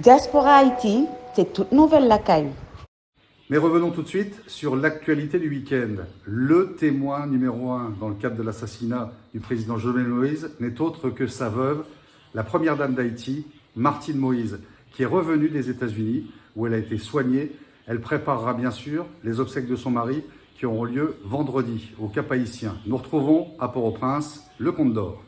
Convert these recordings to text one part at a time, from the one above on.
Diaspora Haïti, c'est toute nouvelle la caille. Mais revenons tout de suite sur l'actualité du week-end. Le témoin numéro 1 dans le cadre de l'assassinat du président Jovenel Moïse n'est autre que sa veuve, la première dame d'Haïti, Martine Moïse, qui est revenue des États-Unis où elle a été soignée. Elle préparera bien sûr les obsèques de son mari qui auront lieu vendredi au Cap Haïtien. Nous retrouvons à Port-au-Prince le Comte d'Or.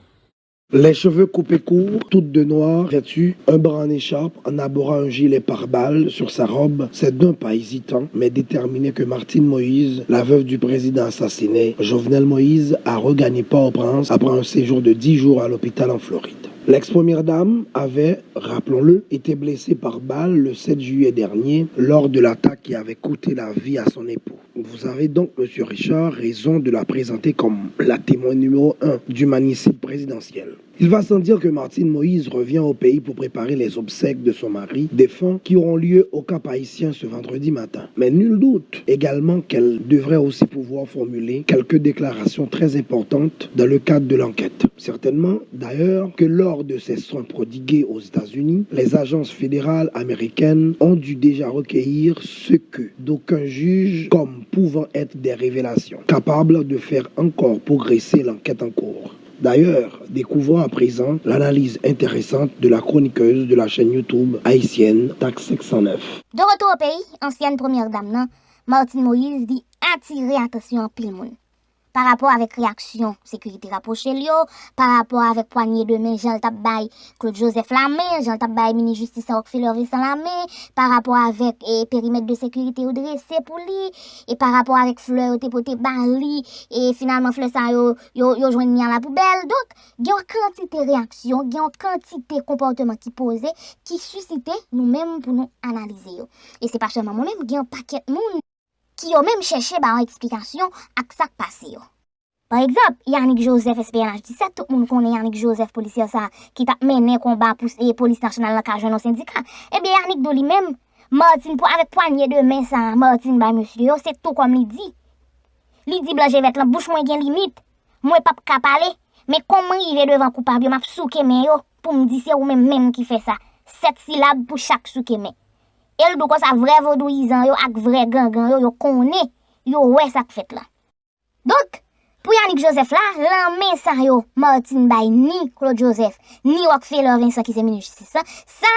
Les cheveux coupés courts, toutes de noir, vêtues, un bras en écharpe, en arborant un gilet pare-balles sur sa robe, c'est d'un pas hésitant, mais déterminé que Martine Moïse, la veuve du président assassiné, Jovenel Moïse, a regagné Port-au-Prince après un séjour de 10 jours à l'hôpital en Floride. L'ex-première dame avait, rappelons-le, été blessée par balle le 7 juillet dernier lors de l'attaque qui avait coûté la vie à son époux. Vous avez donc, M. Richard, raison de la présenter comme la témoin numéro 1 du manicide présidentiel. Il va sans dire que Martine Moïse revient au pays pour préparer les obsèques de son mari, défunt, qui auront lieu au Cap Haïtien ce vendredi matin. Mais nul doute également qu'elle devrait aussi pouvoir formuler quelques déclarations très importantes dans le cadre de l'enquête. Certainement, d'ailleurs, que lors de ces soins prodigués aux États-Unis, les agences fédérales américaines ont dû déjà recueillir ce que d'aucuns jugent comme pouvant être des révélations, capables de faire encore progresser l'enquête en cours. D'ailleurs, découvrons à présent l'analyse intéressante de la chroniqueuse de la chaîne YouTube haïtienne Tax 609. De retour au pays, ancienne première dame, Martine Moïse dit attirer attention en pile monde. Par rapport avec réaction sécurité rapprochée par rapport avec poignée de main Jean Tabay Claude Joseph Lamé, Jean Tabay mini justice Rockefeller Vincent Lamé, par rapport avec périmètre de sécurité ou dressé pour lui, et par rapport avec fleur te poté bali et finalement fleur ça yo joindre à la poubelle. Donc, il y a une quantité de réaction, il y a une quantité de comportement qui posé qui suscité nous-mêmes pour nous analyser yo. Et c'est pas seulement moi-même, il y a un paquet de monde qui ont même cherché une explication à ce qui s'est passé. Par exemple, Yannick Joseph, SPNH 17, tout le monde connaît Yannick Joseph, policier ça, qui a mené combat pour la police nationale dans le syndicat. Eh bien, Yannick de lui-même, Martine, avec poignée de main, ça, Martine, bah, monsieur, c'est tout comme il dit. Il dit, blanche, la bouche, moi, il limite. Moi, pas qu'à parler. Mais comment il est devant coupable, m'a souké, mais yo, pour me dire, c'est vous-même qui fait ça. 7 syllabes pour chaque souké, mais. Elle do ko sa vrai vaudouisant yo ak vrai gangan yo connaît yo ouais ça fait là. Donc pour Yannick Joseph là, l'amé ça yo Martine Bay ni Claude Joseph ni Rockefeller Vincent qui c'est ministre justice ça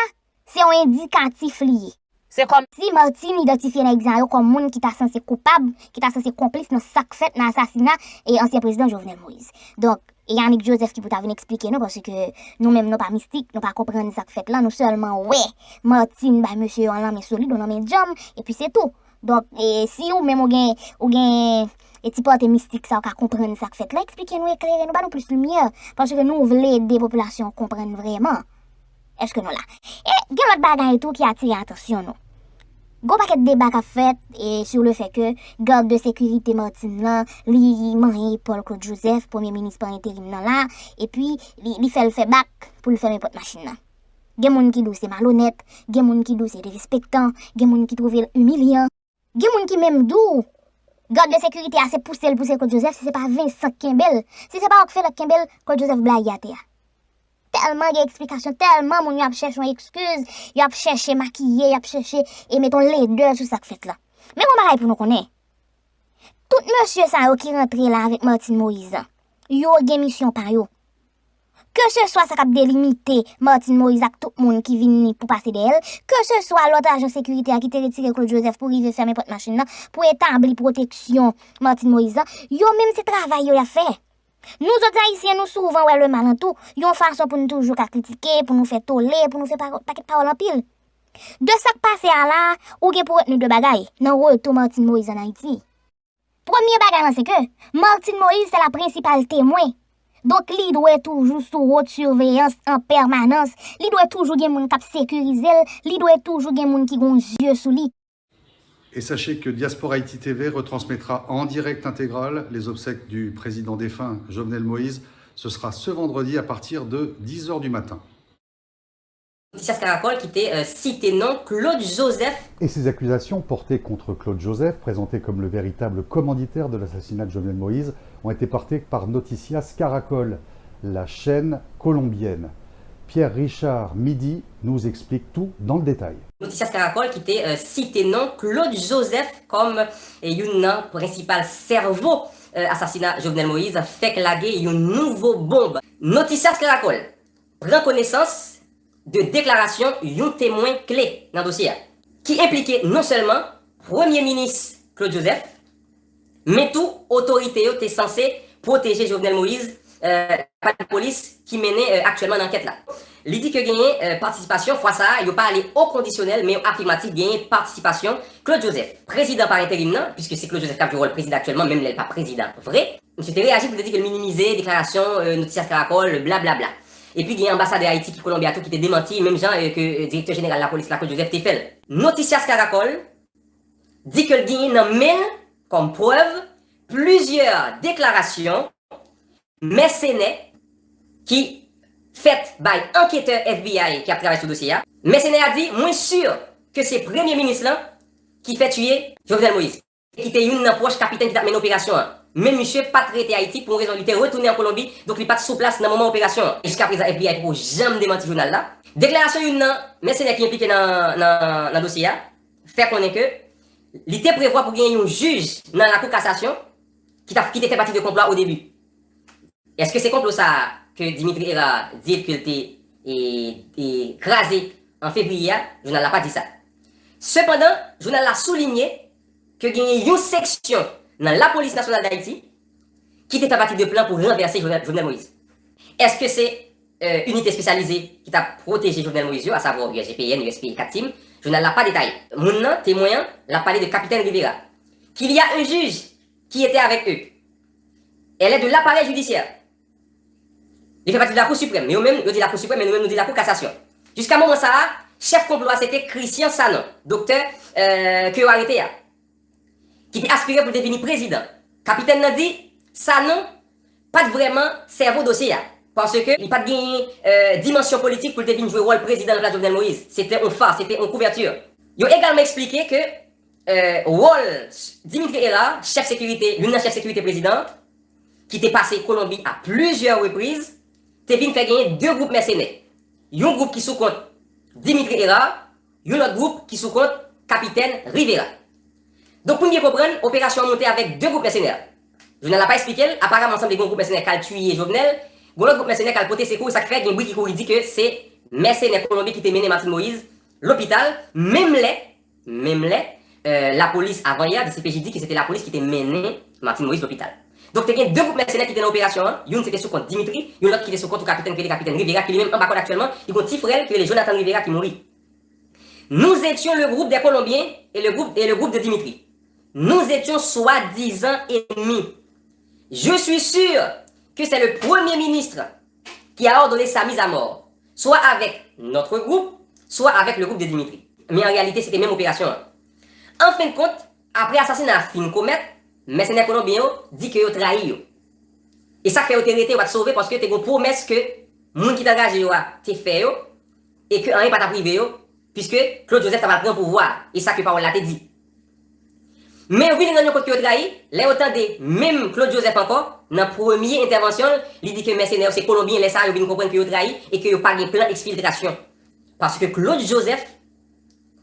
c'est un indicatif lié. C'est comme si Martine identifie l'exemple yo comme monde qui t'a censé coupable, qui t'a censé complice dans sac fait dans assassinat et ancien président Jovenel Moïse. Donc Yannick Joseph qui peut venir expliquer nous parce que nous-mêmes nous pas mystiques, nous pas comprendre ça fait là, nous seulement ouais, Martine bah monsieur on l'en solide, on l'en jam et puis c'est tout. Donc si ou même ou gain et petit porte mystique ça on comprendre ça fait là, expliquez-nous éclairez nous pas nous plus lumière parce que nous voulons aider des populations comprendre vraiment. Est-ce que nous là? Et il y a l'autre bagaille tout qui attire attention nous. Gros paquet de débat qu'a fait et sur le fait que garde de sécurité Martine là, li mari Paul Claude Joseph, premier ministre par intérim là, et puis li fait le fait back pour le faire n'importe machine là. Gen moun qui dou c'est malhonnête, gen moun qui dou c'est dérespectant, gen moun qui trouve humiliant, gen moun qui même dou garde de sécurité assez pousser Claude Joseph si c'est pas Vincent Kimbel, si c'est pas Rockefeller Kimbel, Claude Joseph blague à terre. Tellement d'explications, tellement mon y a cherché une excuse, y a cherché maquiller, y a cherché et mettons les deux sur ça fait là. Mais on va pour nous connaître. Tout monsieur ça qui rentre là avec Martine Moïse. Yo gen mission par yo. Que ce soit ça qui délimité Martine Moïse avec tout le monde qui vient pour passer d'elle, que ce soit l'autre agent sécurité qui te retiré Claude Joseph pour arriver fermer porte machine là, pour établir protection Martine Moïse, yo même ce travail yo a fait. Nous autres haïtiens nous souvent ouais le mal en tout, yon façon pour nous toujours critiquer, pour nous faire toller, pour nous faire paquet de paroles en pile. De ça qui passe à là, ou gen pour retenir de bagaille, nan retour Martine Moïse en Haïti. Premier bagaille c'est que Martine Moïse c'est la principale témoin. Donc li doit toujours sous haute surveillance en permanence, li doit toujours gen moun k'ap sécuriser, li doit toujours gen moun qui gon yeux sous li. Et sachez que Diaspora Haïti TV retransmettra en direct intégral les obsèques du président défunt Jovenel Moïse. Ce sera ce vendredi à partir de 10h du matin. Noticias Caracol qui était cité non Claude Joseph. Et ces accusations portées contre Claude Joseph, présenté comme le véritable commanditaire de l'assassinat de Jovenel Moïse, ont été portées par Noticias Caracol, la chaîne colombienne. Pierre-Richard Midi nous explique tout dans le détail. Noticias Caracol qui était cité non Claude Joseph comme un principal cerveau assassinat Jovenel Moïse fait claguer une nouveau bombe. Noticias Caracol prend connaissance de déclaration d'un témoin clé dans le dossier qui impliquait non seulement Premier ministre Claude Joseph, mais tout autorité était censée protéger Jovenel Moïse par la police qui menait actuellement l'enquête là. Il dit que gagné participation, fois ça, il n'y a pas allé au conditionnel, mais au affirmatif, gagné participation. Claude Joseph, président par intérim, non, puisque c'est Claude Joseph qui a le président actuellement, même il n'est pas président vrai. Monsieur Terry réagi pour dire qu'il minimisait, déclaration, Noticias Caracol, blablabla. Et puis il y a l'ambassadeur d'Haïti qui Colombiato qui était démenti, même gens que directeur général de la police, la Claude Joseph Tefel. Noticias Caracol dit que le gagné mène comme preuve plusieurs déclarations mercenaires qui faites par enquêteur FBI qui a travaillé sur le dossier. Mercenaire a dit, moins sûr que c'est le premier ministre là qui fait tuer Jovenel Moïse. Qui était une approche capitaine qui a mené l'opération. Mais monsieur pas traité Haïti pour une raison, il était retourné en Colombie, donc il n'est pas sous place dans le moment de l'opération. Jusqu'à présent, FBI pour jamais démentir le journal là. Déclaration d'une mercenaire qui est impliqué dans le dossier, fait qu'on est que, il était prévu pour gagner un juge dans la cour cassation qui était fait partie de complot au début. Est-ce que c'est complot ça que Dimitri Era dit qu'il était écrasé en février? Le journal n'a pas dit ça. Cependant, le journal a souligné que il y a une section dans la police nationale d'Haïti qui était fait partie de plan pour renverser Jovenel Moïse. Est-ce que c'est unité spécialisée qui t'a protégé Jovenel Moïse, à savoir USGPN, USP, 4 teams? Je ne l'ai pas détaillé. Mon témoin l'a parlé de capitaine Rivera. Qu'il y a un juge qui était avec eux. Elle est de l'appareil judiciaire. Il fait partie de la Cour suprême. Mais nous-mêmes, nous dit la Cour suprême, mais nous-mêmes, nous dit la Cour cassation. Jusqu'à un moment ça, chef complot, c'était Christian Sanon, docteur que vous arrêté, qui était aspiré pour devenir président. Capitaine n'a dit, Sanon, pas de vraiment cerveau dossier. Parce qu'il n'y a pas de dimension politique pour devenir jouer rôle président de la Jovenel Moïse. C'était un phare, c'était une couverture. Ils ont également expliqué que rôle Dimitri Era, chef sécurité, l'une chef sécurité président, qui était passé Colombie à plusieurs reprises, t'es venu faire gagner deux groupes mercenaires. Un groupe qui sous compte Dimitri Era, un autre groupe qui sous compte Capitaine Rivera. Donc pour bien comprendre, opération montée avec deux groupes mercenaires. Je ne l'ai pas expliqué, apparemment ensemble des groupes mercenaires qui ont tué Jovenel. L'autre groupe mercenaire qui a porté secours, ça fait qu'il y a un bruit qui dit que c'est mercenaires colombiens qui ont mené Martin Moïse, l'hôpital, même la police avant hier de CPJ dit que c'était la police qui était mené Martin Moïse l'hôpital. Donc il y a deux groupes mercenaires qui étaient dans l'opération. Une c'était sous compte Dimitri, et l'autre qui était sous compte le capitaine Rivera, qui lui-même en bas actuellement, il y a un petit frère qui est Jonathan Rivera qui mourit. Nous étions le groupe des Colombiens et le groupe de Dimitri. Nous étions soi-disant ennemis. Je suis sûr que c'est le Premier ministre qui a ordonné sa mise à mort, soit avec notre groupe, soit avec le groupe de Dimitri. Mais en réalité, c'était la même opération. En fin de compte, après assassinat fin comète, mercenaires colombiens dit que vous trahi. Et ça fait autorité va te sauver parce que tu as une promesse que les gens qui t'engagent te fait et que rien pas ta privé puisque Claude Joseph va prendre pouvoir et ça que parole là te dit. Mais oui, nous avons côté qui trahi, là autant de même Claude Joseph encore dans la première intervention, il dit que mercenaires c'est colombien, les ça ils viennent comprendre que vous trahi et que vous pas de plan d'exfiltration. Parce que Claude Joseph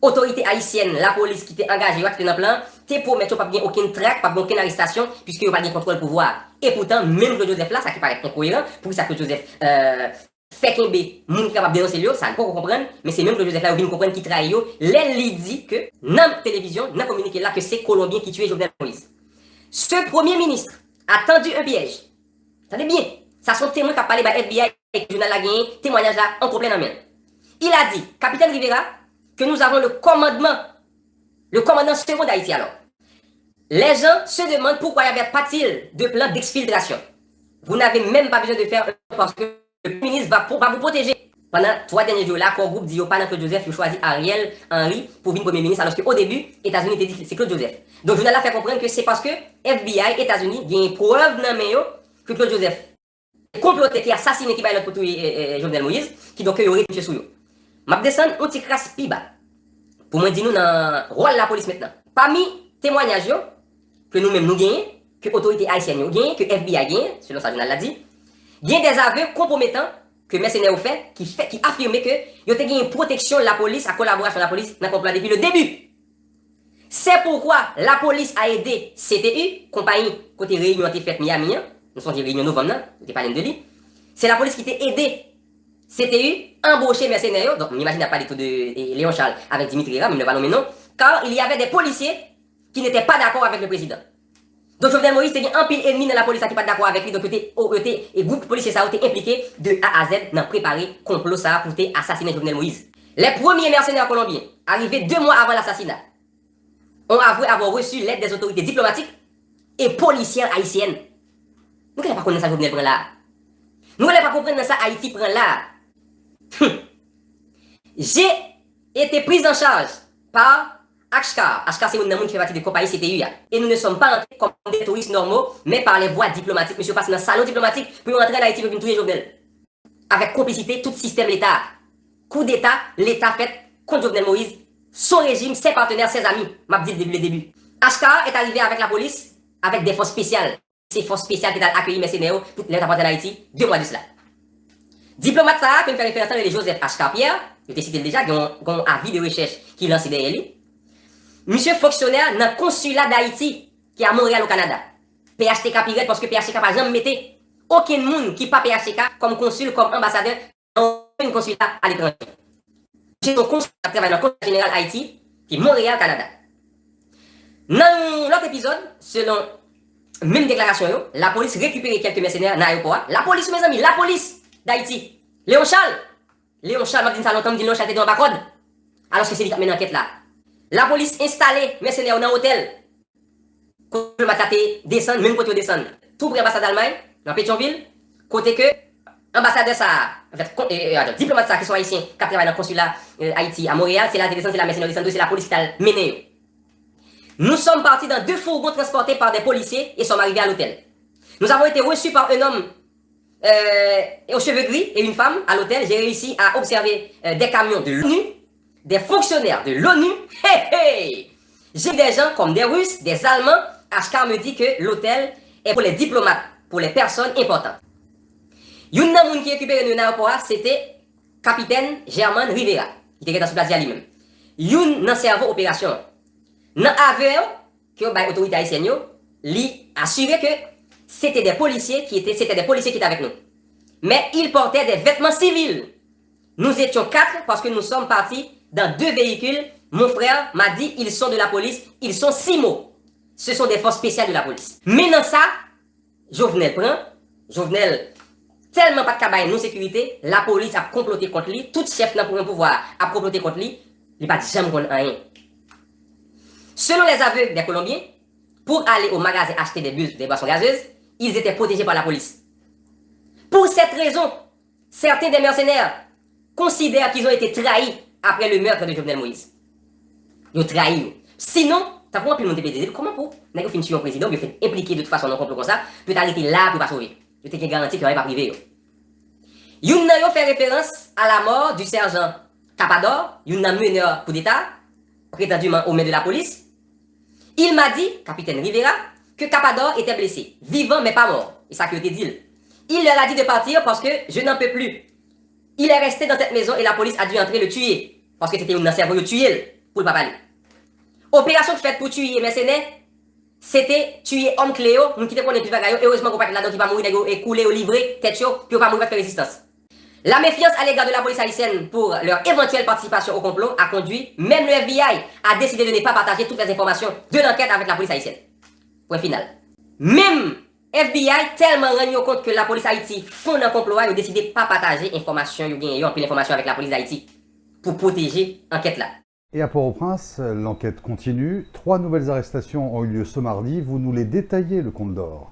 autorité haïtienne, la police qui t'est engagée, qui était dans le plan, t'es promet pas bien aucune traque, pas aucune arrestation, puisque vous pas de contrôle pouvoir. Et pourtant, même que Joseph là, ça qui paraît incohérent, pour ça que Joseph fait qu'un bé, moun qui capable de dénoncer lui, ça ne peut pas comprendre, mais c'est même que Joseph là, vous venez comprendre qui trahit, lui dit que, dans la télévision, dans le communiqué là, que c'est Colombien qui tue Jovenel Moïse. Ce premier ministre a tendu un piège. Attendez bien, ça sont témoins qui ont parlé par FBI et que le journal a gagné, témoignage là, en complet dans la main. Il a dit, capitaine Rivera, que nous avons le commandant second d'Haïti alors. Les gens se demandent pourquoi il n'y avait pas-il de plan d'exfiltration. Vous n'avez même pas besoin de faire parce que le ministre va vous protéger. Pendant 3 derniers jours, là, le groupe dit pendant que Joseph a choisi Ariel Henry pour venir Premier ministre, alors qu'au début, États-Unis étaient dit que c'est Claude Joseph. Donc, je a fait comprendre que c'est parce que FBI, États-Unis, il y a une preuve dans le que Claude Joseph comploté, qui a assassiné, qui va l'autre pour tuer Jovenel Moïse, qui donc aurait touché sous eux. Je vais descendre un petit crasse plus bas. Pour moi, dire nous dans le rôle de la police maintenant. Parmi les témoignages que nous-mêmes nous gagnons, que l'autorité haïtienne gagne, que FBI gagne, selon ça, le journal l'a dit, il y a des aveux compromettants que mercenaires ont fait, qui affirmait que il y a une protection de la police, la collaboration de la police dans le complot depuis le début. C'est pourquoi la police a aidé CTU, compagnie, côté réunion qui faite Miami, nous sommes en réunion novembre, nous n'avons pas de lui. C'est la police qui t'a aidé CTU, embauché mercenaires, donc on imagine pas du tout de Léon Charles avec Dimitri Ra, mais ne pas nommer non, car il y avait des policiers qui n'étaient pas d'accord avec le président. Donc Jovenel Moïse, c'est un pile ennemi dans la police qui n'est pas d'accord avec lui, donc OET et groupe policier ça a été impliqué de A à Z dans préparer complot ça pour assassiner Jovenel Moïse. Les premiers mercenaires colombiens, arrivés 2 mois avant l'assassinat, ont avoué avoir reçu l'aide des autorités diplomatiques et policières haïtiennes. Nous n'allons pas connaître ça Jovenel prend là. Nous n'allons pas comprendre ça Haïti prend là. J'ai été prise en charge par Ashkar. Ashkar, c'est un monde qui fait partie de la compagnie CTU. Et nous ne sommes pas entrés comme des touristes normaux, mais par les voies diplomatiques. Monsieur passe dans le salon diplomatique pour rentrer en Haïti pour venir tuer Jovenel. Avec complicité, tout système l'État. Coup d'État, l'État fait contre Jovenel Moïse, son régime, ses partenaires, ses amis. M'a dit le début. Ashkar est arrivé avec la police, avec des forces spéciales. Ces forces spéciales qui ont accueilli mercenaires pour les apporter en Haïti 2 mois de cela. Diplomate ça, que nous fait référence à Joseph Ashkar Pierre, je t'ai cité déjà, qui ont un avis de recherche qui lance derrière lui. Monsieur fonctionnaire dans le consulat d'Haïti, qui est à Montréal au Canada. PHTK Pirate, parce que PHTK par exemple mettait aucun monde qui n'est pas PHTK comme consul, comme ambassadeur dans un consulat à l'étranger. Monsieur son consul qui travaille dans le consulat général Haïti, qui est Montréal, Canada. Dans l'autre épisode, selon même déclaration, la police récupère quelques mercenaires dans l'aéroport. La police, mes amis, la police d'Haïti. Léon Charles, m'a dit ça longtemps, me dit Léon Charles était dans la code. Alors que c'est lui qui a mené l'enquête là. La police installée mercenaires dans l'hôtel. Quand le matin descend, même quand tu descend. Tout pour l'ambassade d'Allemagne, dans Pétionville, côté que ambassadeur ça, diplomate ça qui sont haïtiens, qui travaillent dans le consulat Haïti à Montréal, c'est la descente, c'est la mercenaire descend, c'est la police qui a mené. Nous sommes partis dans 2 fourgons transportés par des policiers et sommes arrivés à l'hôtel. Nous avons été reçus par un homme aux cheveux gris et une femme à l'hôtel. J'ai réussi à observer des camions de l'ONU, des fonctionnaires de l'ONU. J'ai des gens comme des Russes, des Allemands. Ashkar me dit que l'hôtel est pour les diplomates, pour les personnes importantes. Une personne qui récupère le aéroport, c'était capitaine Germain Rivera, qui était dans ce place lui-même. Une dans cerveau opération. Dans l'avion, que l'autorité haïtienne lui assuré que c'était des policiers qui étaient avec nous. Mais ils portaient des vêtements civils. Nous étions 4 parce que nous sommes partis dans 2 véhicules. Mon frère m'a dit ils sont de la police, ils sont 6 mots. Ce sont des forces spéciales de la police. Maintenant ça, Jovenel prend, Jovenel tellement pas de cabaye non sécurité, la police a comploté contre lui, tout chef dans le pouvoir a comploté contre lui, il n'a pas jamais contre rien. Selon les aveux des Colombiens, pour aller au magasin acheter des boissons gazeuses, ils étaient protégés par la police. Pour cette raison, certains des mercenaires considèrent qu'ils ont été trahis après le meurtre de Jovenel Moïse. Ils ont trahi. Sinon, t'as comment plus le monde peut comment pour n'a pas tuer un président, mais fait impliquer de toute façon dans un complot comme ça, peut arrêter là pour pas sauver. Je t'ai garanti qu'il n'y aurait pas privé. Youn n'a fait référence à la mort du sergent Capador, Youn n'a meneur coup d'État, prétendument aux mains de la police. Il m'a dit, capitaine Rivera, que Capador était blessé, vivant mais pas mort. Et ça qui était dit. Il leur a dit de partir parce que je n'en peux plus. Il est resté dans cette maison et la police a dû entrer le tuer. Parce que c'était un cerveau de tuer pour le pas parler. Opération faite pour tuer mercenaires, c'était tuer homme Cléo, nous qui te connaissons plus bagaille, heureusement qu'on pas là-dedans qui va mourir et couler ou livrer, tête chaud, puis on pas mourir de résistance. La méfiance à l'égard de la police haïtienne pour leur éventuelle participation au complot a conduit même le FBI à décider de ne pas partager toutes les informations de l'enquête avec la police haïtienne. Point final. Même FBI tellement rendu compte que la police Haïti font un complot, ils ont décidé de ne pas partager information, ils ont pris l'information avec la police d'Haïti pour protéger l'enquête là. Et à Port-au-Prince, l'enquête continue. 3 nouvelles arrestations ont eu lieu ce mardi. Vous nous les détaillez, le Compte d'Or.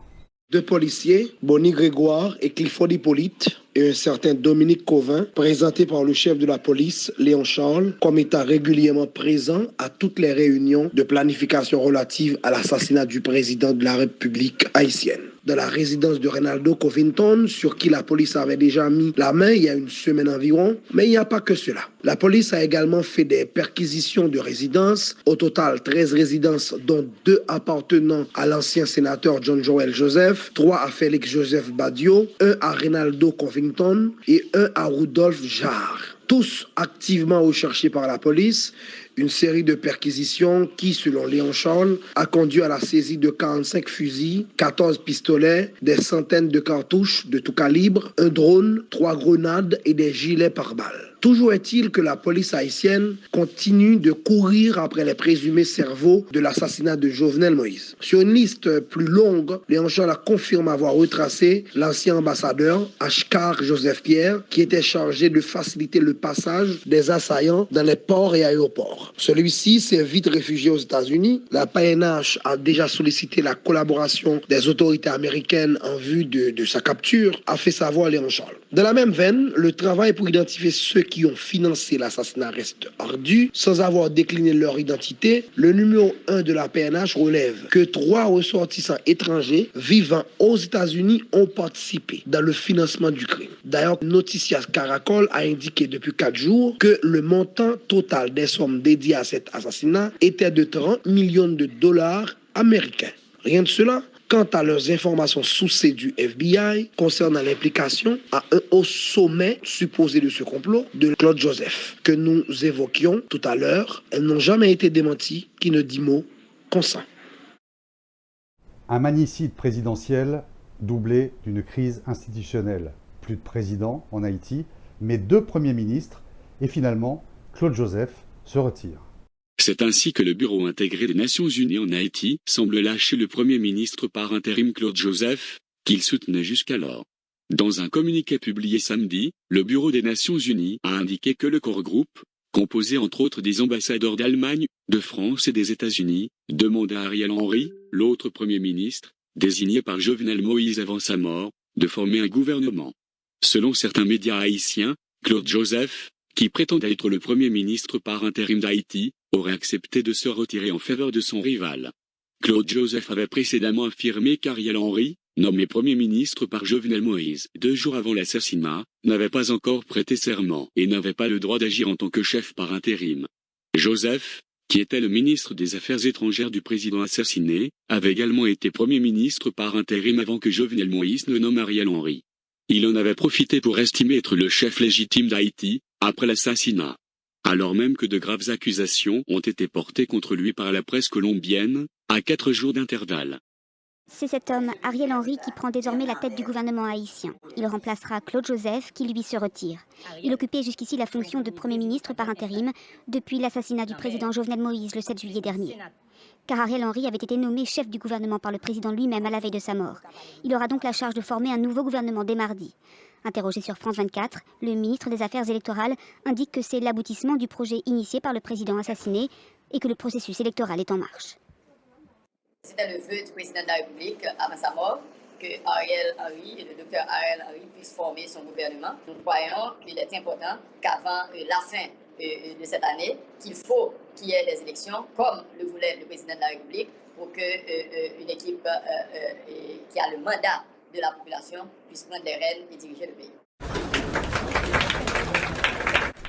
2 policiers, Bonnie Grégoire et Clifford Hippolyte, et un certain Dominique Covin, présentés par le chef de la police, Léon Charles, comme étant régulièrement présents à toutes les réunions de planification relatives à l'assassinat du président de la République haïtienne. dans la résidence de Reynaldo Covington, sur qui la police avait déjà mis la main il y a une semaine environ. Mais il n'y a pas que cela. La police a également fait des perquisitions de résidences. Au total, 13 résidences, dont 2 appartenant à l'ancien sénateur John Joel Joseph, 3 à Félix Joseph Badio, 1 à Reynaldo Covington et 1 à Rudolph Jarre. Tous activement recherchés par la police. Une série de perquisitions qui, selon Léon Charles, a conduit à la saisie de 45 fusils, 14 pistolets, des centaines de cartouches de tout calibre, un drone, 3 grenades et des gilets pare-balles. Toujours est-il que la police haïtienne continue de courir après les présumés cerveaux de l'assassinat de Jovenel Moïse. Sur une liste plus longue, Léon Charles confirme avoir retracé l'ancien ambassadeur, Ashkar Joseph Pierre, qui était chargé de faciliter le passage des assaillants dans les ports et aéroports. Celui-ci s'est vite réfugié aux États-Unis. La PNH a déjà sollicité la collaboration des autorités américaines en vue de sa capture, a fait savoir Léon Charles. Dans la même veine, le travail pour identifier ceux qui ont financé l'assassinat reste ardu. Sans avoir décliné leur identité, le numéro 1 de la PNH relève que 3 ressortissants étrangers vivant aux États-Unis ont participé dans le financement du crime. D'ailleurs, Noticias Caracol a indiqué depuis 4 jours que le montant total des sommes dédiées à cet assassinat était de 30 millions de dollars américains. Rien de cela. Quant à leurs informations sourcées du FBI concernant l'implication à un haut sommet supposé de ce complot de Claude Joseph que nous évoquions tout à l'heure, elles n'ont jamais été démenties, qui ne dit mot consent. Un manicide présidentiel doublé d'une crise institutionnelle. Plus de président en Haïti, mais 2 premiers ministres et finalement Claude Joseph se retire. C'est ainsi que le Bureau intégré des Nations Unies en Haïti semble lâcher le Premier ministre par intérim Claude Joseph, qu'il soutenait jusqu'alors. Dans un communiqué publié samedi, le Bureau des Nations Unies a indiqué que le core groupe, composé entre autres des ambassadeurs d'Allemagne, de France et des États-Unis, demande à Ariel Henry, l'autre Premier ministre, désigné par Jovenel Moïse avant sa mort, de former un gouvernement. Selon certains médias haïtiens, Claude Joseph, qui prétendait être le Premier ministre par intérim d'Haïti, aurait accepté de se retirer en faveur de son rival. Claude Joseph avait précédemment affirmé qu'Ariel Henry, nommé Premier ministre par Jovenel Moïse 2 jours avant l'assassinat, n'avait pas encore prêté serment et n'avait pas le droit d'agir en tant que chef par intérim. Joseph, qui était le ministre des Affaires étrangères du président assassiné, avait également été Premier ministre par intérim avant que Jovenel Moïse ne nomme Ariel Henry. Il en avait profité pour estimer être le chef légitime d'Haïti, après l'assassinat. Alors même que de graves accusations ont été portées contre lui par la presse colombienne, à 4 jours d'intervalle. C'est cet homme, Ariel Henry, qui prend désormais la tête du gouvernement haïtien. Il remplacera Claude Joseph, qui lui se retire. Il occupait jusqu'ici la fonction de Premier ministre par intérim, depuis l'assassinat du président Jovenel Moïse le 7 juillet dernier. Car Ariel Henry avait été nommé chef du gouvernement par le président lui-même à la veille de sa mort. Il aura donc la charge de former un nouveau gouvernement dès mardi. Interrogé sur France 24, le ministre des Affaires électorales indique que c'est l'aboutissement du projet initié par le président assassiné et que le processus électoral est en marche. C'était le vœu du président de la République avant sa mort que Ariel Henry et le docteur Ariel Henry puissent former son gouvernement. Nous croyons qu'il est important qu'avant la fin de cette année, qu'il faut qu'il y ait des élections comme le voulait le président de la République pour qu'une équipe qui a le mandat de la population puisse prendre les rênes et diriger le pays.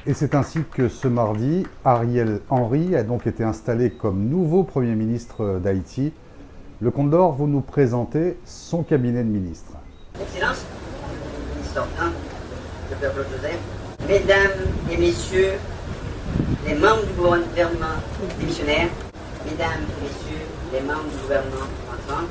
Et c'est ainsi que ce mardi, Ariel Henry a donc été installé comme nouveau Premier ministre d'Haïti. Le Condor, vous nous présentez son cabinet de ministres. Excellence, sortant, le père Claude Joseph, mesdames et messieurs, les membres du gouvernement démissionnaire, mesdames et messieurs, les membres du gouvernement entrant.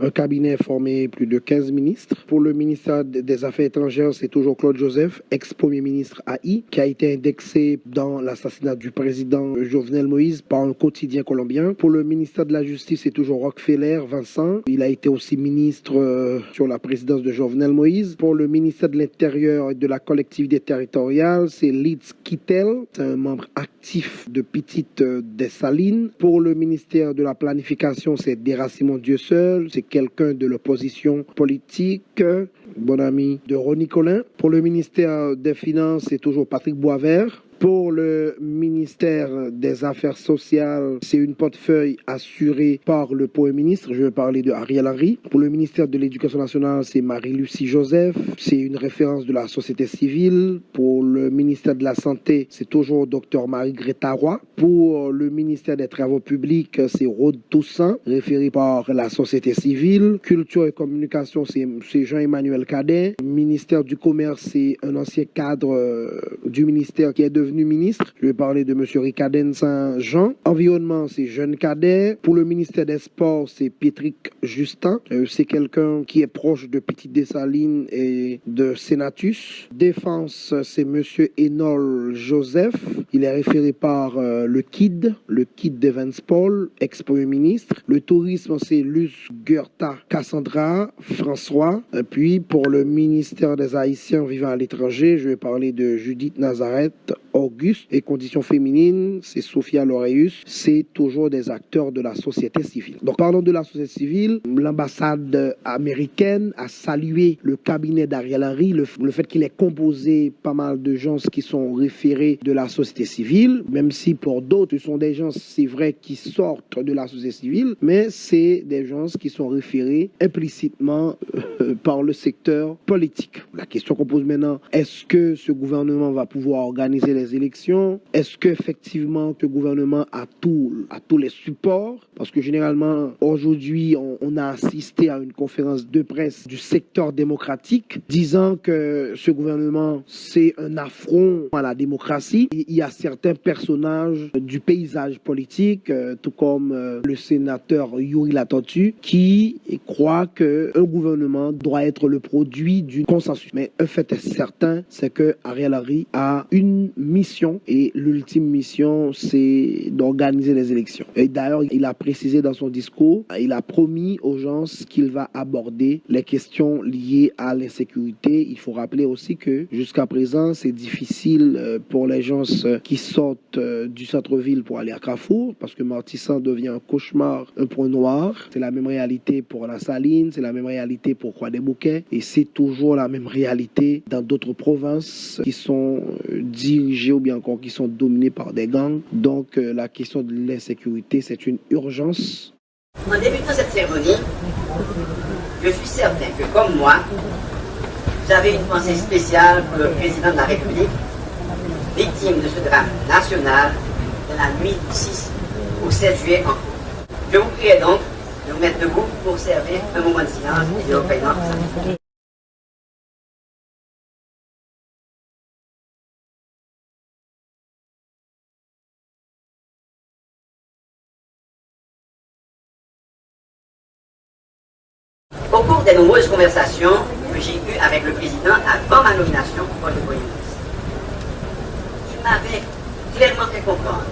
Un cabinet formé plus de 15 ministres. Pour le ministère des Affaires étrangères, c'est toujours Claude Joseph, ex-premier ministre AI, qui a été indexé dans l'assassinat du président Jovenel Moïse par un quotidien colombien. Pour le ministère de la Justice, c'est toujours Rockefeller Vincent. Il a été aussi ministre sur la présidence de Jovenel Moïse. Pour le ministère de l'Intérieur et de la collectivité territoriale, c'est Litz Kittel. C'est un membre actif de Petite des Salines. Pour le ministère de la Planification, c'est Déracimmon Dieuseul. C'est quelqu'un de l'opposition politique, bon ami de Ronnie Colin. Pour le ministère des Finances, c'est toujours Patrick Boisvert. Pour le ministère des Affaires sociales, c'est une portefeuille assurée par le Premier ministre. Je vais parler de Ariel Henry. Pour le ministère de l'Éducation nationale, c'est Marie-Lucie Joseph. C'est une référence de la société civile. Pour le ministère de la Santé, c'est toujours Dr Marie-Greta Roy. Pour le ministère des Travaux publics, c'est Rode Toussaint, référé par la société civile. Culture et communication, c'est Jean-Emmanuel Cadet. Ministère du Commerce, c'est un ancien cadre du ministère qui est devenu ministre. Je vais parler de M. Ricaden Saint-Jean. Environnement, c'est Jeune Cadet. Pour le ministère des Sports, c'est Pietrick Justin. C'est quelqu'un qui est proche de Petite Dessalines et de Senatus. Défense, c'est M. Enol Joseph. Il est référé par le KID d'Evans Paul, ex-premier ministre. Le tourisme, c'est Luz Gerta Cassandra François. Et puis, pour le ministère des Haïtiens vivant à l'étranger, je vais parler de Judith Nazareth Auguste. Et conditions féminines, c'est Sophia Loreus. C'est toujours des acteurs de la société civile. Donc, parlons de la société civile. L'ambassade américaine a salué le cabinet d'Ariel Henry, le fait qu'il ait composé pas mal de gens qui sont référés de la société civile, même si pour d'autres, ce sont des gens, c'est vrai, qui sortent de la société civile, mais c'est des gens qui sont référés implicitement par le secteur politique. La question qu'on pose maintenant, est-ce que ce gouvernement va pouvoir organiser les élections? Est-ce qu'effectivement ce gouvernement a tous les supports? Parce que généralement, aujourd'hui, on a assisté à une conférence de presse du secteur démocratique disant que ce gouvernement, c'est un affront à la démocratie. Il y a certains personnages du paysage politique, tout comme le sénateur Yuri Latortue, qui croit qu'un gouvernement doit être le produit du consensus. Mais un fait est certain, c'est que Ariel Henry a une mission, et l'ultime mission, c'est d'organiser les élections. Et d'ailleurs, il a précisé dans son discours, il a promis aux gens qu'il va aborder les questions liées à l'insécurité. Il faut rappeler aussi que jusqu'à présent, c'est difficile pour les gens qui sortent du centre-ville pour aller à Carrefour, parce que Martissant devient un cauchemar, un point noir. C'est la même réalité pour La Saline, c'est la même réalité pour Croix-des-Bouquets, et c'est toujours la même réalité dans d'autres provinces qui sont dirigées ou bien encore qui sont dominées par des gangs. Donc la question de l'insécurité, c'est une urgence. En débutant cette cérémonie, je suis certain que, comme moi, vous avez une pensée spéciale pour le président de la République, victime de ce drame national de la nuit du 6 au 7 juillet en cours. Je vous prierai donc de vous mettre debout pour observer un moment de silence et de recueillement. Au cours des nombreuses conversations que j'ai eues avec le président avant ma nomination au poste de Premier ministre, il m'avait clairement fait comprendre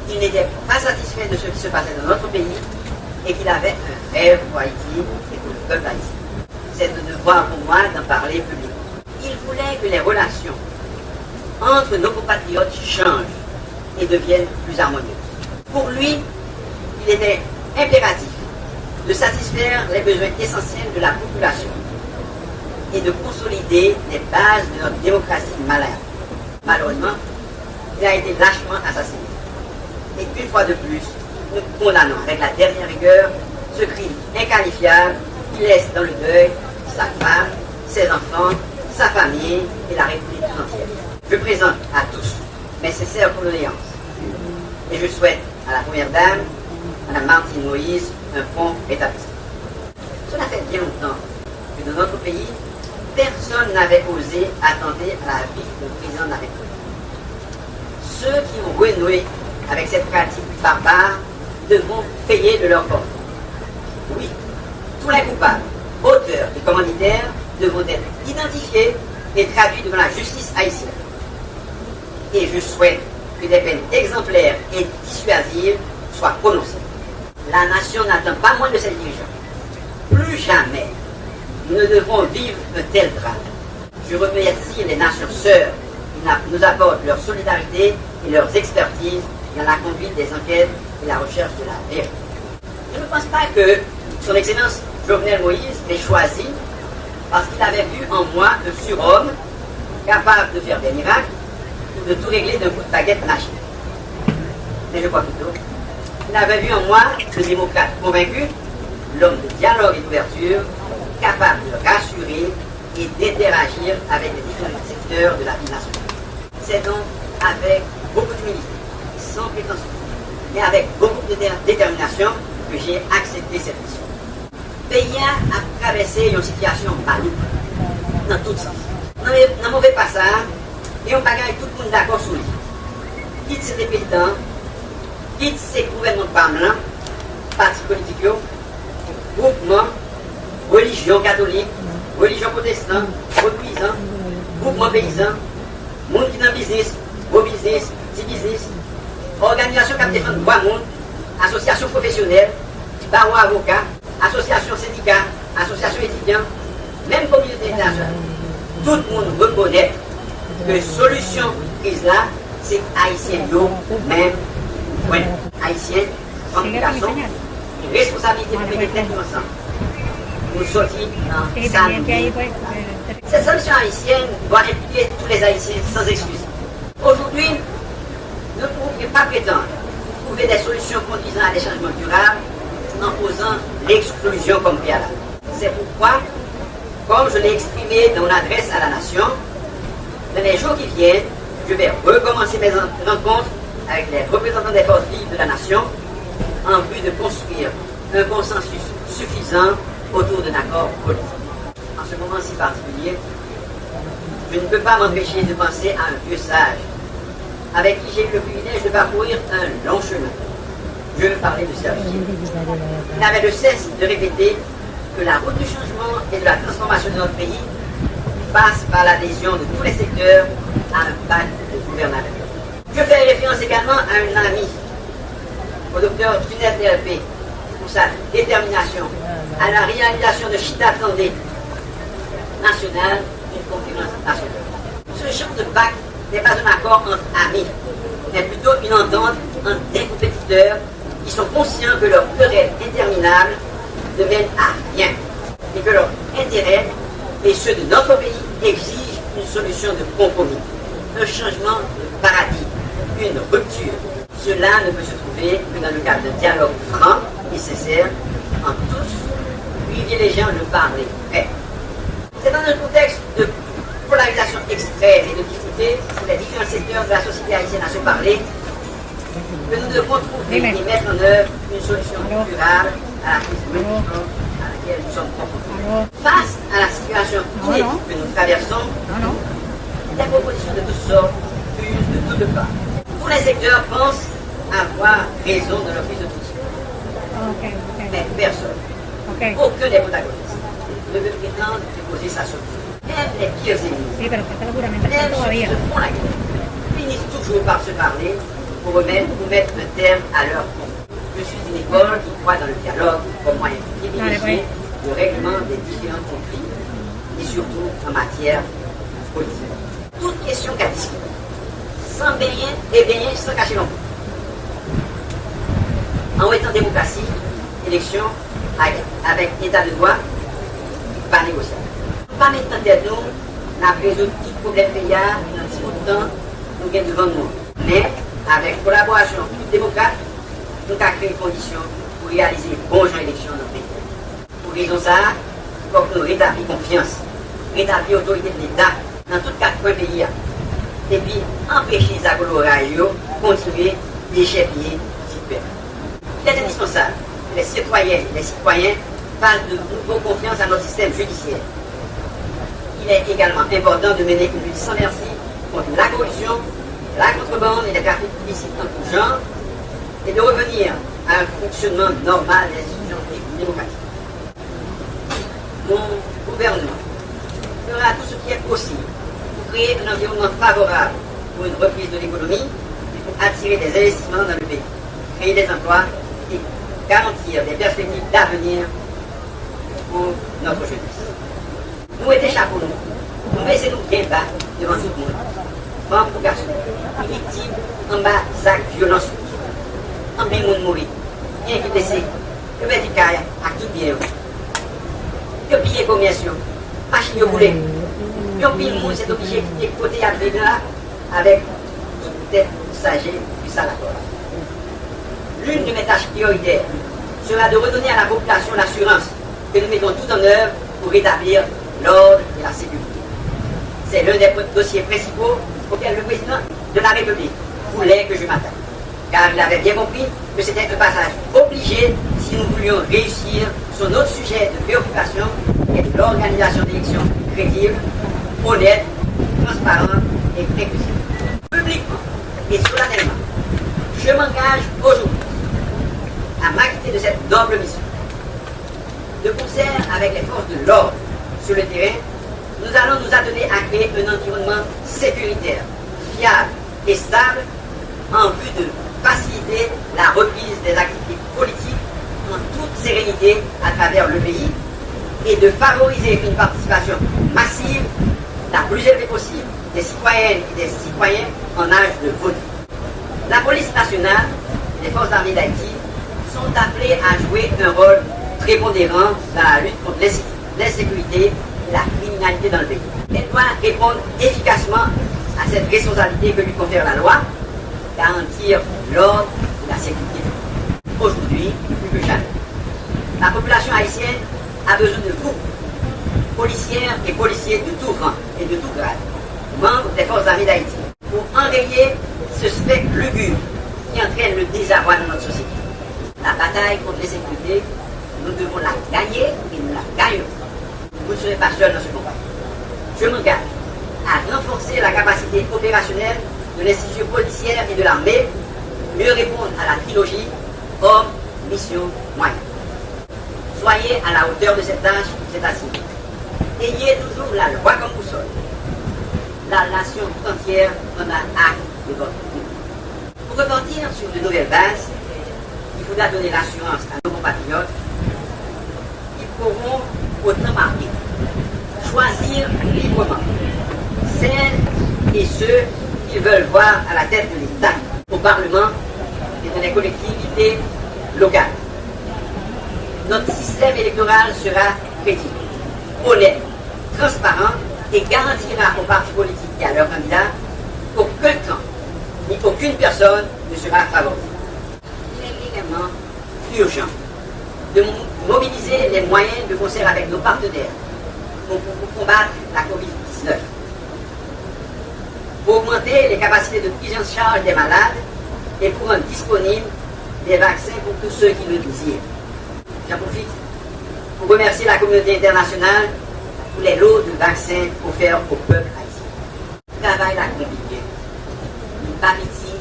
qu'il n'était pas satisfait de ce qui se passait dans notre pays et qu'il avait un rêve pour Haïti et pour le peuple haïtien. C'est un devoir pour moi d'en parler publiquement. Il voulait que les relations entre nos compatriotes changent et deviennent plus harmonieuses. Pour lui, il était impératif de satisfaire les besoins essentiels de la population et de consolider les bases de notre démocratie malade. Malheureusement, il a été lâchement assassiné. Et une fois de plus, nous condamnons avec la dernière rigueur ce crime inqualifiable qui laisse dans le deuil sa femme, ses enfants, sa famille et la République tout entière. Je présente à tous mes sincères condoléances et je souhaite à la Première Dame, Mme Martine Moïse, un prompt rétablissement. Cela fait bien longtemps que dans notre pays, personne n'avait osé attenter à la vie du président de la République. Ceux qui ont renoué avec cette pratique barbare devront payer de leur force. Oui, tous les coupables, auteurs et commanditaires devront être identifiés et traduits devant la justice haïtienne. Et je souhaite que des peines exemplaires et dissuasives soient prononcées. La nation n'attend pas moins de ses dirigeants. Plus jamais, nous ne devons vivre un tel drame. Je remercie les nations sœurs qui nous apportent leur solidarité et leurs expertises dans la conduite des enquêtes et la recherche de la vérité. Je ne pense pas que son Excellence Jovenel Moïse m'ait choisi parce qu'il avait vu en moi un surhomme capable de faire des miracles de tout régler d'un coup de baguette magique. Mais je crois plutôt qu'il avait vu en moi le démocrate convaincu, l'homme de dialogue et d'ouverture, capable de rassurer et d'interagir avec les différents secteurs de la vie nationale. C'est donc avec beaucoup d'humilité, sans prétention, mais avec beaucoup de détermination que j'ai accepté cette mission. Le pays a traversé une situation malouque, dans tous sens. Dans le mauvais passage, et on bagaille tout le monde d'accord sur lui. Quitte ces présidents, quitte ces gouvernements parlant, partis politiques, groupements, religion catholique, religion protestante, paysans, groupement paysan, monde qui dans le business, gros business, petit business, organisation qui défend droit monde, association professionnelle, barreau avocat, association syndicat, association étudiant, même communauté internationale. Tout le monde reconnaît que la solution crise là, c'est haïtien même, ouais, haïtien, communication, responsabilité publique ensemble. Nous sortir dans ça. Cette solution haïtienne doit impliquer tous les Haïtiens sans excuse. Aujourd'hui, nous ne pouvons pas prétendre trouver des solutions conduisant à des changements durables en posant l'exclusion comme préalable. C'est pourquoi, comme je l'ai exprimé dans mon adresse à la nation, dans les jours qui viennent, je vais recommencer mes rencontres avec les représentants des forces vives de la nation en vue de construire un consensus suffisant autour d'un accord politique. En ce moment si particulier, je ne peux pas m'empêcher de penser à un vieux sage avec qui j'ai eu le privilège de parcourir un long chemin. Je veux parler de Serge. Il n'avait de cesse de répéter que la route du changement et de la transformation de notre pays passe par l'adhésion de tous les secteurs à un pacte de gouvernement. Je fais référence également à un ami, au docteur Tunel DLP, pour sa détermination à la réalisation de Chita Tandé national d'une conférence nationale. Ce genre de pacte n'est pas un accord entre amis, mais plutôt une entente entre des compétiteurs qui sont conscients que leur querelle interminable ne mène à rien et que leur intérêt et ceux de notre pays exigent une solution de compromis, un changement de paradigme, une rupture. Cela ne peut se trouver que dans le cadre d'un dialogue franc et sincère entre tous, privilégiant le parler vrai. C'est dans un contexte de polarisation extrême et de difficulté pour les différents secteurs de la société haïtienne à se parler que nous devons trouver et mettre en œuvre une solution durable à la crise politique à laquelle nous sommes confrontés. Face à la situation inédite que nous traversons, des propositions de toutes sortes fusent de toutes parts. Tous les secteurs pensent avoir raison de leur prise de position. Mais personne, aucun des protagonistes, ne veut prétendre déposer sa solution. Même les pires ennemis, même ceux qui se font la guerre, finissent toujours par se parler pour mettre un terme à leur compte. Je suis d'une école qui croit dans le dialogue comme moyen privilégié de règlement des différents conflits et surtout en matière politique. Toute question qu'à discuter, sans baigner et baigner sans cacher l'ombre. En étant démocratie, élection avec état de droit, pas négociable. Pas mettre en tête nous, n'a résoudre tout problème payard dans un petit bout de temps, nous gagnons devant nous. Mais avec collaboration démocrate, nous avons créé les conditions pour réaliser les bons gens d'élection dans notre pays. Pour raison ça, il faut que nous rétablissions confiance, rétablir l'autorité de l'État dans tous les 4 coins du pays. Et puis empêcher les agglomérats de continuer d'échapper petit peu. Il est indispensable que les citoyennes et les citoyens fassent de nouveau confiance à notre système judiciaire. Il est également important de mener une lutte sans merci contre la corruption, la contrebande et les trafics illicites en tout genre, et de revenir à un fonctionnement normal des institutions démocratiques. Mon gouvernement fera tout ce qui est possible pour créer un environnement favorable pour une reprise de l'économie et pour attirer des investissements dans le pays, créer des emplois et garantir des perspectives d'avenir pour notre jeunesse. Nous échappons nous laissons-nous bien bas devant tout le monde, femmes ou garçons, victimes en bas d'actes de violence, en bien monde mourir, bien qui blessé, que médical à tout bien. Que piller commerciaux, machine de boulet. Puis le monde c'est obligé de côté à vivre là avec tête sagée du Salacor. L'une de mes tâches prioritaires sera de redonner à la population l'assurance que nous mettons tout en œuvre pour rétablir l'ordre et la sécurité. C'est l'un des dossiers principaux auxquels le président de la République voulait que je m'attaque, car il avait bien compris que c'était un passage obligé si nous voulions réussir sur notre sujet de préoccupation et de l'organisation d'élections crédibles, honnêtes, transparentes et inclusives. Publiquement et solennellement, je m'engage aujourd'hui à m'acquitter de cette noble mission. De concert avec les forces de l'ordre sur le terrain, nous allons nous atteler à créer un environnement sécuritaire, fiable et stable en vue de faciliter la reprise des activités politiques en toute sérénité à travers le pays et de favoriser une participation massive, la plus élevée possible, des citoyennes et des citoyens en âge de voter. La police nationale et les forces armées d'Haïti sont appelées à jouer un rôle prépondérant dans la lutte contre l'insécurité et la criminalité dans le pays. Elle doit répondre efficacement à cette responsabilité que lui confère la loi, garantir l'ordre et la sécurité. Aujourd'hui, plus que jamais, la population haïtienne a besoin de vous, policières et policiers de tout rang et de tout grade, membres des forces armées d'Haïti, pour enrayer ce spectre lugubre qui entraîne le désarroi de notre société. La bataille contre l'insécurité, nous devons la gagner et nous la gagnons. Vous ne serez pas seul dans ce combat. Je m'engage à renforcer la capacité opérationnelle de l'institution policière et de l'armée, mieux répondre à la trilogie homme, mission, moyen. Soyez à la hauteur de cette tâche, c'est assigné. Ayez toujours la loi comme boussole. La nation tout entière en a acte de votre vie. Pour repartir sur de nouvelles bases, il faudra donner l'assurance à nos compatriotes qui pourront, autant marquer, choisir librement celles et ceux qu'ils veulent voir à la tête de l'État, au Parlement et dans les collectivités locales. Notre système électoral sera crédible, honnête, transparent et garantira aux partis politiques et à leurs candidats qu'aucun camp ni aucune personne ne sera favorisée. Il est également urgent de mobiliser les moyens de concert avec nos partenaires pour combattre la COVID-19, pour augmenter les capacités de prise en charge des malades et pour rendre disponibles des vaccins pour tous ceux qui le désirent. J'en profite pour remercier la communauté internationale pour les lots de vaccins offerts au peuple haïtien. Le travail est compliqué, pas petit,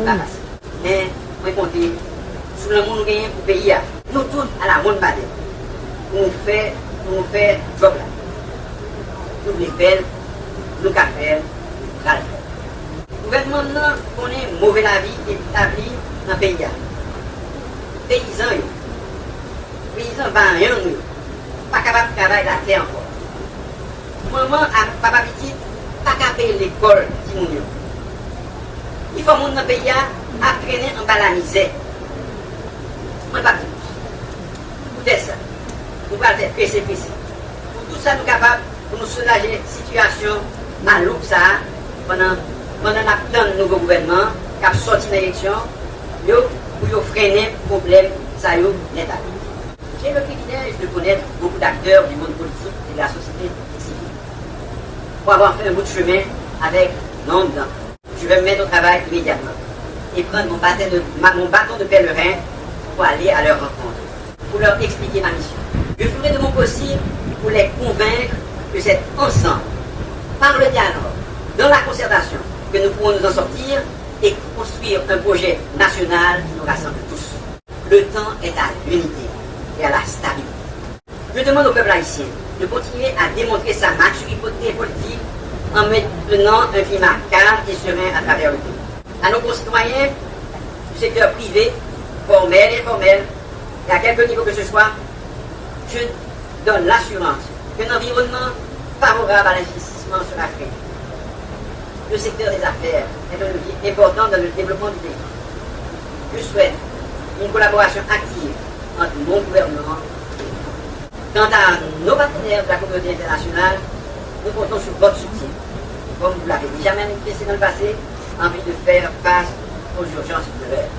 pas facile. Mais, moi, compter sur le monde gagné pour le pays, nous tous à la bonne bataille. Nous faisons job là. Nous voulons faire, nous qu'à faire, nous allons faire. Le gouvernement connaît mauvais la vie établi dans le pays. Paysans, rien, pas capable de travailler la terre encore. Maman, papa petit, pas capable de payer l'école, il faut que mon pays apprenne en bas la misère. Moi, pas plus. Pour ça, nous allons faire presser. Pour tout ça, nous sommes capables de nous soulager la situation à l'Oupsa pendant un nouveau gouvernement qui a sorti l'élection pour freiner le problème de l'État. J'ai le privilège de connaître beaucoup d'acteurs du monde politique et de la société civile. Pour avoir fait un bout de chemin avec nombre d'entre eux, je vais me mettre au travail immédiatement et prendre mon bâton de pèlerin pour aller à leur rencontre, pour leur expliquer ma mission. Je ferai de mon possible pour les convaincre que c'est ensemble, par le dialogue, dans la concertation, que nous pourrons nous en sortir et construire un projet national qui nous rassemble tous. Le temps est à l'unité et à la stabilité. Je demande au peuple haïtien de continuer à démontrer sa maturité politique en maintenant un climat calme et serein à travers le pays. À nos concitoyens du secteur privé, formel et informel, et à quelque niveau que ce soit, je donne l'assurance qu'un environnement favorable à l'investissement sera créé. Le secteur des affaires est un levier important dans le développement du pays. Je souhaite une collaboration active entre mon gouvernement et vous. Quant à nos partenaires de la communauté internationale, nous comptons sur votre soutien. Comme vous l'avez déjà manifesté dans le passé, envie de faire face aux urgences de l'heure.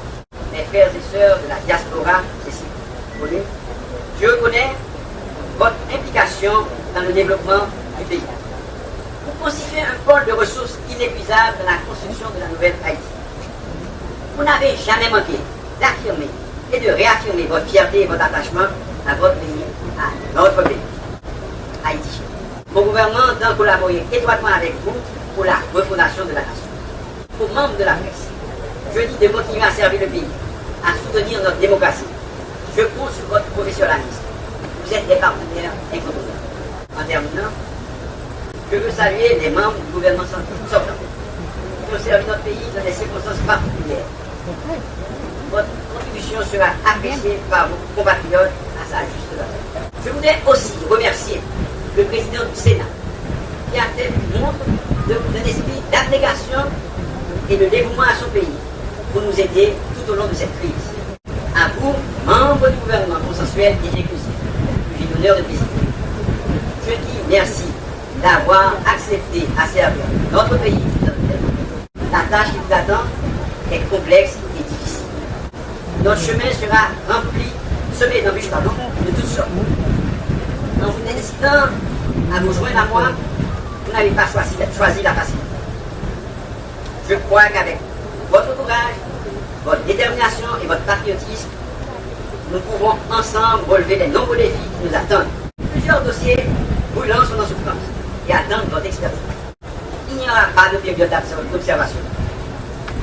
Mes frères et sœurs de la diaspora, ici connus, je reconnais votre implication dans le développement du pays. Vous constituez un pôle de ressources inépuisables dans la construction de la nouvelle Haïti. Vous n'avez jamais manqué d'affirmer et de réaffirmer votre fierté et votre attachement à votre pays, à notre pays, Haïti. Mon gouvernement entend collaborer étroitement avec vous pour la refondation de la nation. Aux membres de la presse, je dis de continuer à servir le pays, à soutenir notre démocratie. Je compte sur votre professionnalisme. Vous êtes des partenaires incontournables. En terminant, je veux saluer les membres du gouvernement sortant qui ont servi notre pays dans des circonstances particulières. Votre contribution sera appréciée par vos compatriotes à sa juste valeur. Je voudrais aussi remercier le président du Sénat qui a fait montre d'un esprit d'abnégation et de dévouement à son pays pour nous aider tout au long de cette crise. À vous, membres du gouvernement consensuel et inclusif, que j'ai l'honneur de présider, je dis merci d'avoir accepté à servir notre pays. La tâche qui vous attend est complexe et difficile. Notre chemin sera semé d'embûches de toutes sortes. En vous décidant à vous joindre à moi, vous n'avez pas choisi la facilité. Je crois qu'avec votre courage, votre détermination et votre patriotisme, nous pouvons ensemble relever les nombreux défis qui nous attendent. Plusieurs dossiers brûlants sont en souffrance et attendent votre expertise. Il n'y aura pas de période d'observation.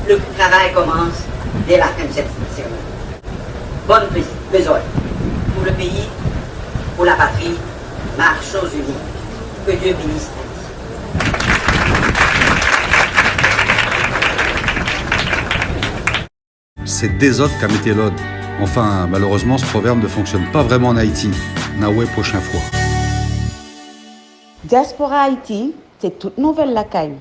Le travail commence dès la fin de cette cérémonie. Bonne besogne pour le pays, pour la patrie, marchons unis. Que Dieu bénisse Haïti. C'est des autres qu'à Métélode. Enfin, malheureusement, ce proverbe ne fonctionne pas vraiment en Haïti. Naoué, prochaine fois. Diaspora Haïti, c'est toute nouvelle la caille.